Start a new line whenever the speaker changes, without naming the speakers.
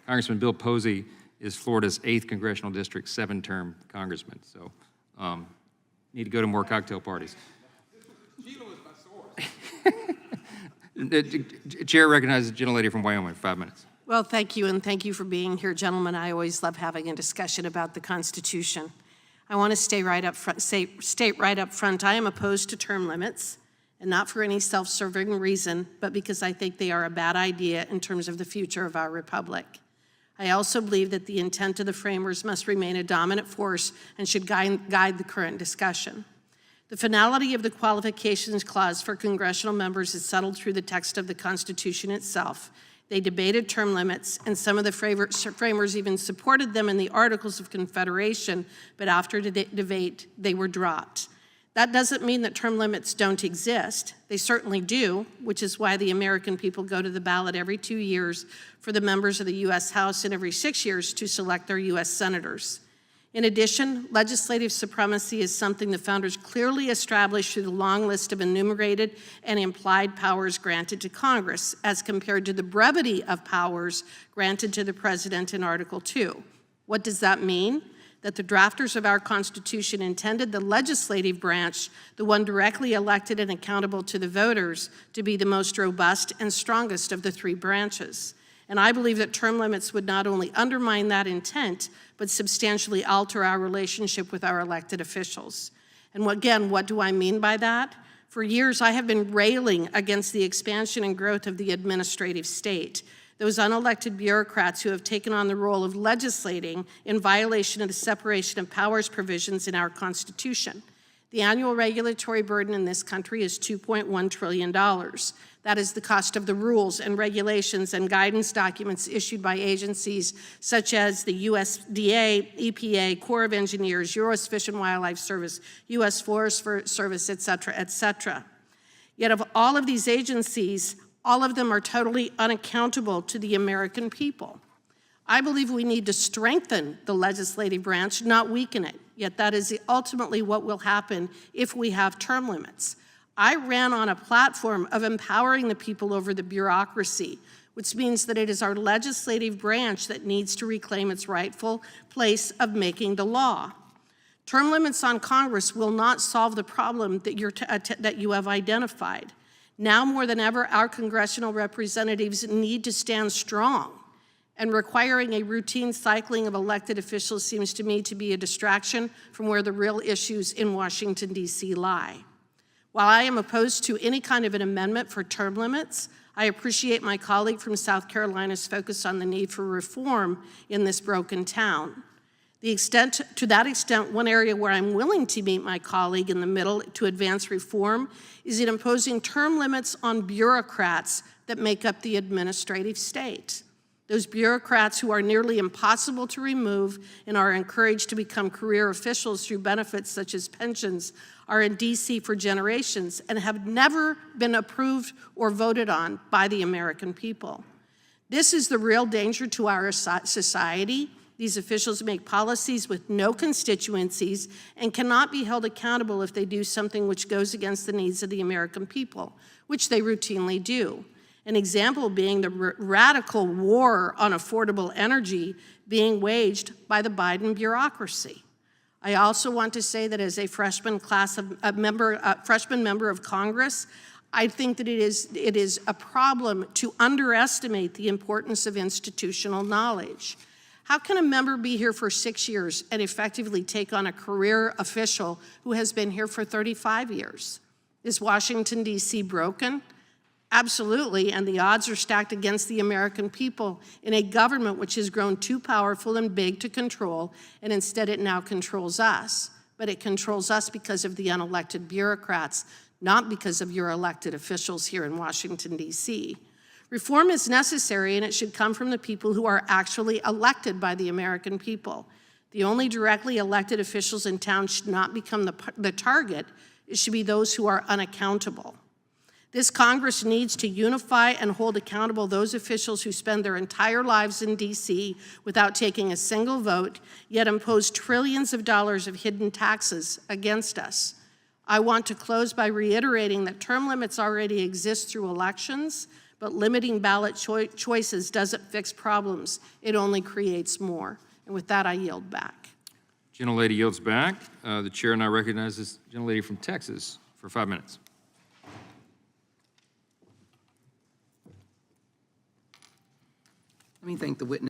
Congressman Bill Posey is Florida's 8th congressional district, 7-term congressman. So need to go to more cocktail parties. The chair recognizes the gentlelady from Wyoming, 5 minutes.
Well, thank you, and thank you for being here, gentlemen. I always love having a discussion about the Constitution. I want to state right up front, I am opposed to term limits, and not for any self-serving reason, but because I think they are a bad idea in terms of the future of our republic. I also believe that the intent of the framers must remain a dominant force and should guide the current discussion. The finality of the qualifications clause for congressional members is settled through the text of the Constitution itself. They debated term limits, and some of the framers even supported them in the Articles of Confederation, but after the debate, they were dropped. That doesn't mean that term limits don't exist. They certainly do, which is why the American people go to the ballot every 2 years for the members of the U.S. House and every 6 years to select their U.S. senators. In addition, legislative supremacy is something the founders clearly established through the long list of enumerated and implied powers granted to Congress, as compared to the brevity of powers granted to the President in Article 2. What does that mean? That the drafters of our Constitution intended the legislative branch, the one directly elected and accountable to the voters, to be the most robust and strongest of the 3 branches. And I believe that term limits would not only undermine that intent, but substantially alter our relationship with our elected officials. And again, what do I mean by that? For years, I have been railing against the expansion and growth of the administrative state. Those unelected bureaucrats who have taken on the role of legislating in violation of the separation of powers provisions in our Constitution. The annual regulatory burden in this country is $2.1 trillion. That is the cost of the rules and regulations and guidance documents issued by agencies such as the USDA, EPA, Corps of Engineers, U.S. Fish and Wildlife Service, U.S. Forest Service, et cetera, et cetera. Yet of all of these agencies, all of them are totally unaccountable to the American people. I believe we need to strengthen the legislative branch, not weaken it. Yet that is ultimately what will happen if we have term limits. I ran on a platform of empowering the people over the bureaucracy, which means that it is our legislative branch that needs to reclaim its rightful place of making the law. Term limits on Congress will not solve the problem that you have identified. Now more than ever, our congressional representatives need to stand strong, and requiring a routine cycling of elected officials seems to me to be a distraction from where the real issues in Washington, D.C. lie. While I am opposed to any kind of an amendment for term limits, I appreciate my colleague from South Carolina's focus on the need for reform in this broken town. To that extent, one area where I'm willing to meet my colleague in the middle to advance reform is in imposing term limits on bureaucrats that make up the administrative state. Those bureaucrats who are nearly impossible to remove and are encouraged to become career officials through benefits such as pensions are in DC for generations and have never been approved or voted on by the American people. This is the real danger to our society. These officials make policies with no constituencies and cannot be held accountable if they do something which goes against the needs of the American people, which they routinely do. An example being the radical war on affordable energy being waged by the Biden bureaucracy. I also want to say that as a freshman member of Congress, I think that it is a problem to underestimate the importance of institutional knowledge. How can a member be here for 6 years and effectively take on a career official who has been here for 35 years? Is Washington, D.C. broken? Absolutely, and the odds are stacked against the American people in a government which has grown too powerful and big to control, and instead it now controls us. But it controls us because of the unelected bureaucrats, not because of your elected officials here in Washington, D.C. Reform is necessary, and it should come from the people who are actually elected by the American people. The only directly elected officials in town should not become the target. It should be those who are unaccountable. This Congress needs to unify and hold accountable those officials who spend their entire lives in D.C. without taking a single vote, yet impose trillions of dollars of hidden taxes against us. I want to close by reiterating that term limits already exist through elections, but limiting ballot choices doesn't fix problems. It only creates more. And with that, I yield back.
Gentlelady yields back. The chair now recognizes the gentlelady from Texas for 5 minutes.
Let me thank the witness.